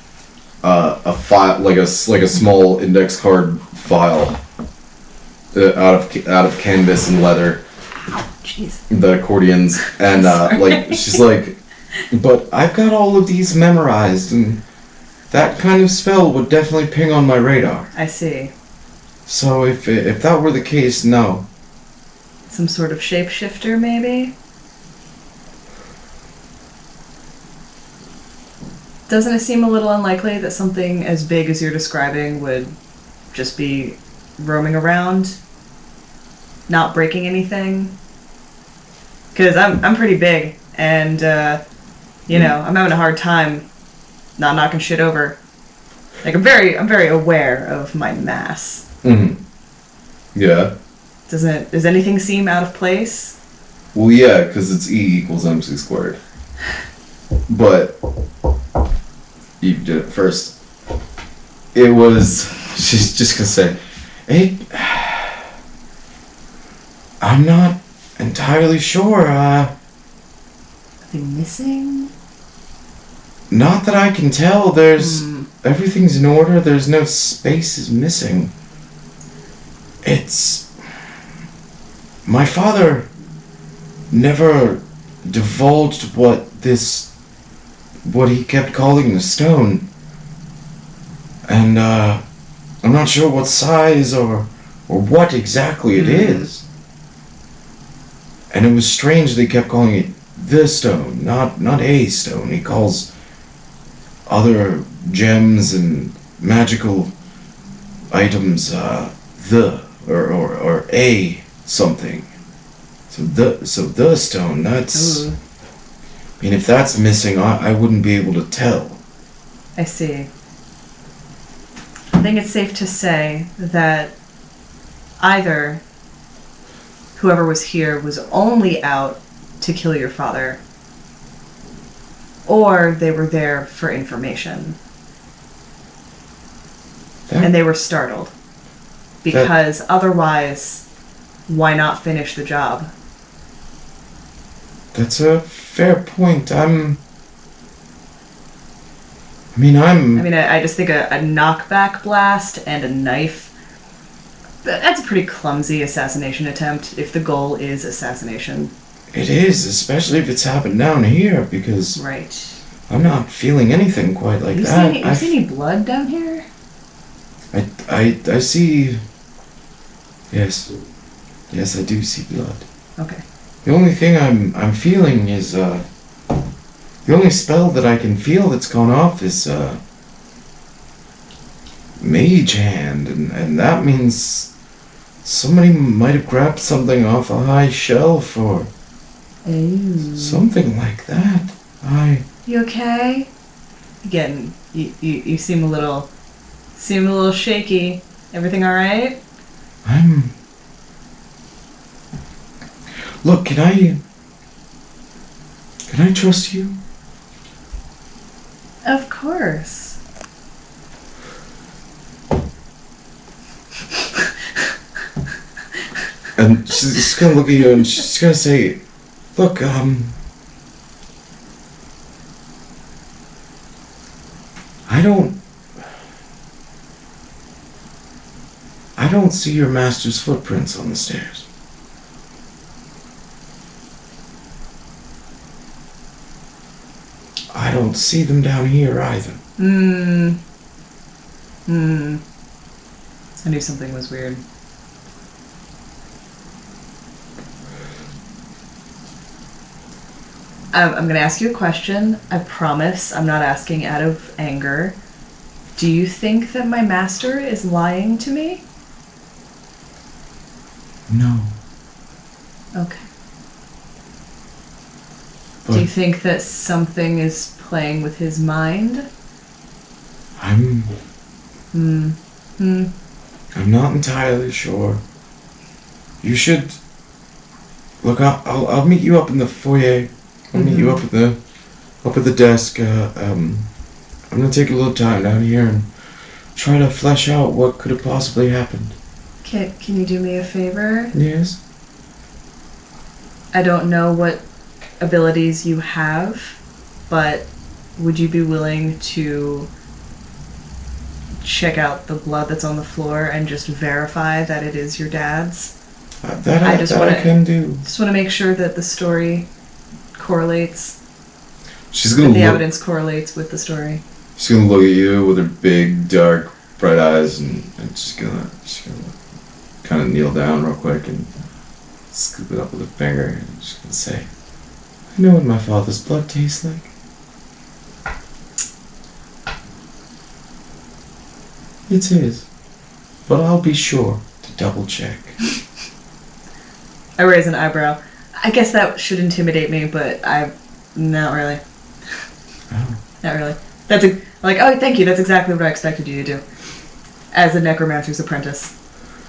a file, like a small index card file out of canvas and leather. Jeez. The accordions and like she's like, but I've got all of these memorized, and that kind of spell would definitely ping on my radar. I see. So if that were the case, no. Some sort of shapeshifter, maybe? Doesn't it seem a little unlikely that something as big as you're describing would just be roaming around, not breaking anything? Because I'm pretty big, and I'm having a hard time not knocking shit over. Like I'm very aware of my mass. Mm-hmm. Yeah. Does anything seem out of place? Well, yeah, because it's E = MC squared. But you did it first. It was. She's just gonna say, "Hey, I'm not entirely sure. Are they missing? Not that I can tell. There's everything's in order. There's no spaces missing. It's my father never divulged what he kept calling the stone, and I'm not sure what size or what exactly it is. And it was strange they kept calling it the stone, not a stone. He calls other gems and magical items, or a something. So the stone, that's... Ooh. I mean, if that's missing, I wouldn't be able to tell. I see. I think it's safe to say that either whoever was here was only out to kill your father, or they were there for information. And they were startled. Because otherwise, why not finish the job? That's a fair point. I just think a knockback blast and a knife, that's a pretty clumsy assassination attempt if the goal is assassination. It is, especially if it's happened down here, because Right. I'm not feeling anything quite like You that. see any blood down here? I see... Yes. Yes, I do see blood. Okay. The only thing I'm feeling is, the only spell that I can feel that's gone off is, Mage Hand, and that means somebody might have grabbed something off a high shelf, or something like that. You okay? Again, you seem a little shaky. Everything all right? Look, can I trust you? Of course. And she's just gonna look at you and she's gonna say, look, I don't see your master's footprints on the stairs. I don't see them down here either. I knew something was weird. I'm going to ask you a question. I promise I'm not asking out of anger. Do you think that my master is lying to me? No. Okay. But do you think that something is playing with his mind? I'm not entirely sure. You should... Look, I'll meet you up in the foyer. I'll meet you up at the desk. I'm gonna take a little time down here and try to flesh out what could have possibly happened. Can you do me a favor? Yes? I don't know what abilities you have, but would you be willing to check out the blood that's on the floor and just verify that it is your dad's? That I can do. Just want to make sure that the story correlates. She's gonna the evidence correlates with the story. She's gonna look at you with her big, dark, bright eyes, and she's gonna kind of kneel down real quick and scoop it up with her finger, and she's gonna say, "I know what my father's blood tastes like. It's his, but I'll be sure to double check." I raise an eyebrow. I guess that should intimidate me, but not really. Oh. Not really. Oh, thank you. That's exactly what I expected you to do. As a necromancer's apprentice.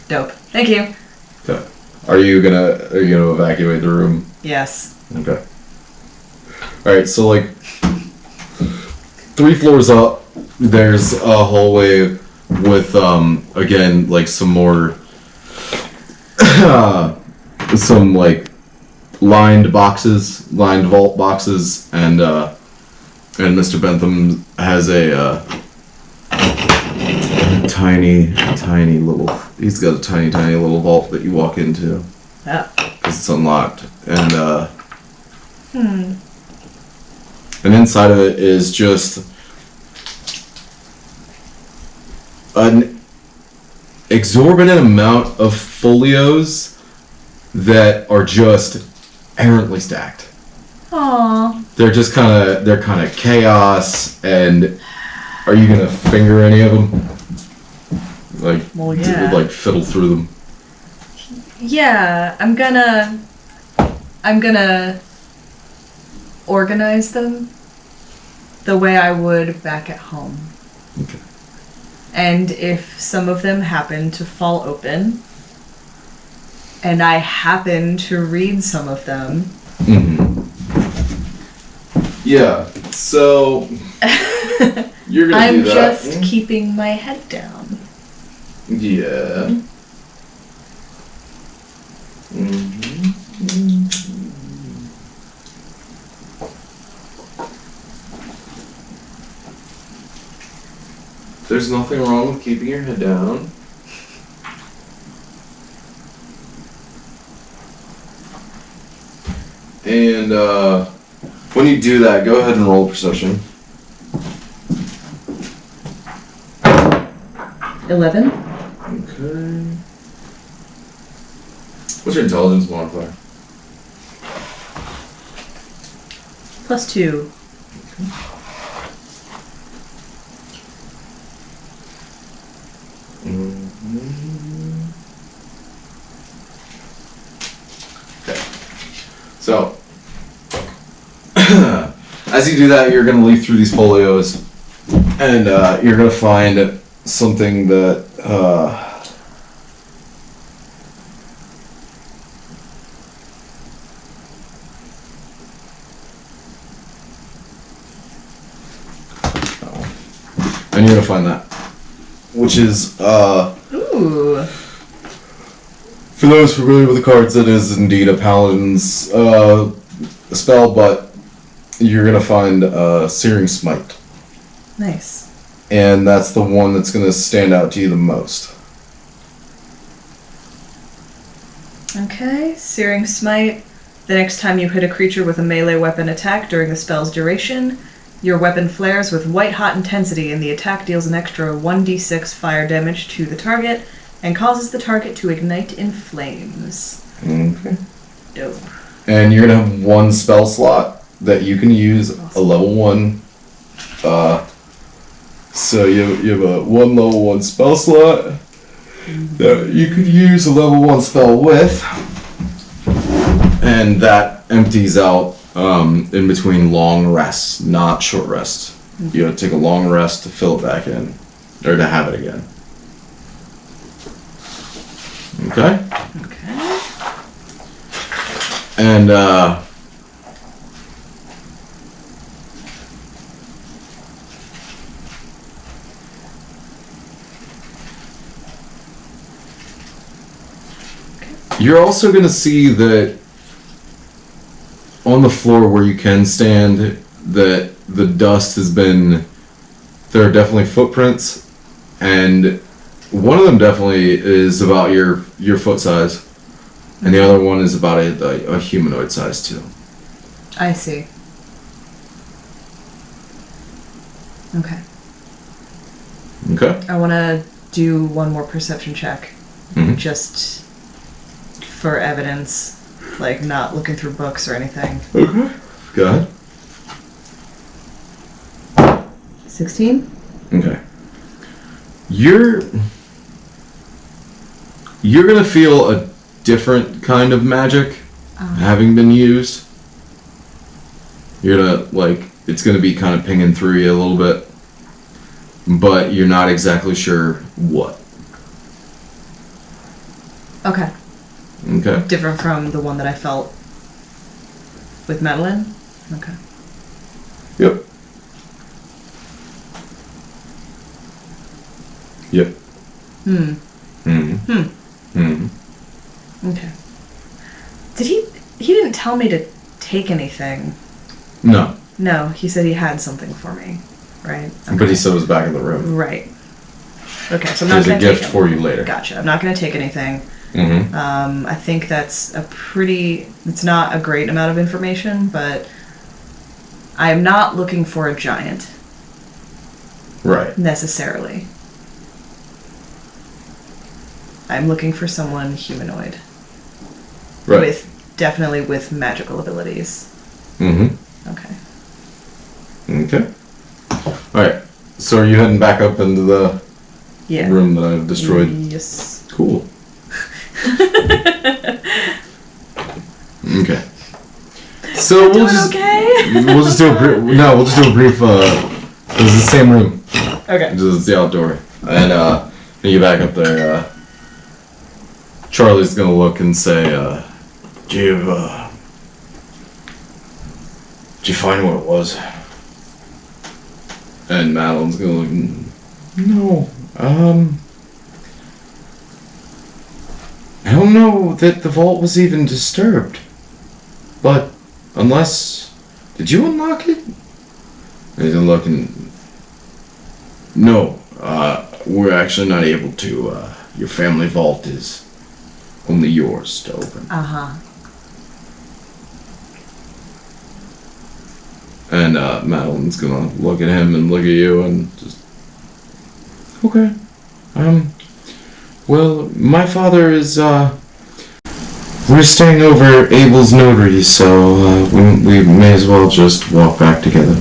Dope. Thank you. So, are you gonna evacuate the room? Yes. Okay. Alright, so 3 floors up, there's a hallway with, again, some more, some, lined vault boxes, and Mr. Bentham has a, tiny little, he's got a tiny little vault that you walk into. Yeah. Because it's unlocked, and and inside of it is just an exorbitant amount of folios that are just errantly stacked. Aw. They're just kind of chaos. And are you gonna finger any of them? Like, well, yeah. like fiddle through them? Yeah, I'm gonna organize them the way I would back at home. Okay. And if some of them happen to fall open, and I happen to read some of them. Mm-hmm. Yeah, so you're gonna I'm do that. just keeping my head down. Yeah. Mm-hmm. There's nothing wrong with keeping your head down. And when you do that, go ahead and roll perception. 11. Okay. What's your intelligence modifier? +2. Okay. So, as you do that, you're going to leaf through these folios, and you're going to find something that and you're going to find that, which is Ooh. for those familiar with the cards, that is indeed a paladin's spell, but you're going to find Searing Smite. Nice. And that's the one that's going to stand out to you the most. Okay, Searing Smite. The next time you hit a creature with a melee weapon attack during the spell's duration, your weapon flares with white-hot intensity and the attack deals an extra 1d6 fire damage to the target and causes the target to ignite in flames. Okay. Dope. And you're going to have one spell slot that you can use, awesome. A level 1. So you have a one level 1 spell slot that you could use a level 1 spell with, and that empties out in between long rests, not short rests. Mm-hmm. You have to take a long rest to fill it back in, or to have it again. Okay? Okay. And you're also going to see that on the floor where you can stand, that the dust has been... There are definitely footprints, and one of them definitely is about your foot size, and the other one is about a humanoid size too. I see. Okay. Okay. I want to do one more perception check. Mm-hmm. Just for evidence, like not looking through books or anything. Okay. Go ahead. 16? Okay. You're gonna feel a different kind of magic having been used. You're gonna, like, it's gonna be kind of pinging through you a little bit, but you're not exactly sure what. Okay. Okay. Different from the one that I felt with Madeline? Okay. Yep. Yep. Hmm. Mm-hmm. Hmm. Mm-hmm. Okay. He didn't tell me to take anything. No. No, he said he had something for me. Right? Okay. But he said it was back in the room. Right. Okay, so I'm not going to take it. There's a gift for you later. Gotcha. I'm not going to take anything. Mm-hmm. I think that's it's not a great amount of information, but I am not looking for a giant. Right. Necessarily. I'm looking for someone humanoid. Right. Definitely with magical abilities. Mm-hmm. Okay. Okay. Alright. So are you heading back up into the room that I've destroyed? Yes. Cool. Okay. So we'll just do a brief. No, we'll just do a brief. It's the same room. Okay. Just the outdoor, and when you get back up there, Charlie's gonna look and say, "Do you did you find what it was?" And Madeline's gonna look. No. I don't know that the vault was even disturbed. But, unless... Did you unlock it? And he's looking... No, we're actually not able to, your family vault is only yours to open. Uh-huh. And, Madeline's gonna look at him and look at you and just... Okay. Well, my father is, we're staying over Abel's notary, so, we may as well just walk back together.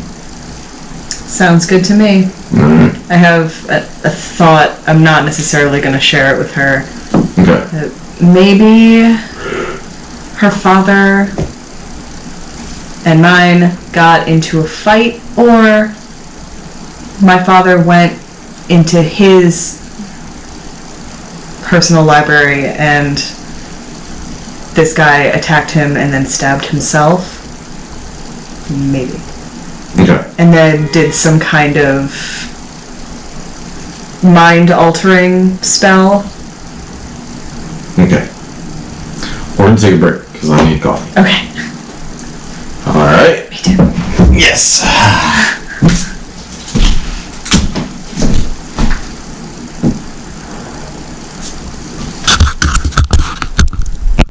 Sounds good to me. Alright. I have a thought. I'm not necessarily going to share it with her. Okay. Maybe her father and mine got into a fight, or my father went into his personal library and this guy attacked him and then stabbed himself. Maybe. Okay. And then did some kind of mind-altering spell. Okay. We're gonna take a break, because I need coffee. Okay. Alright. Me too. Yes.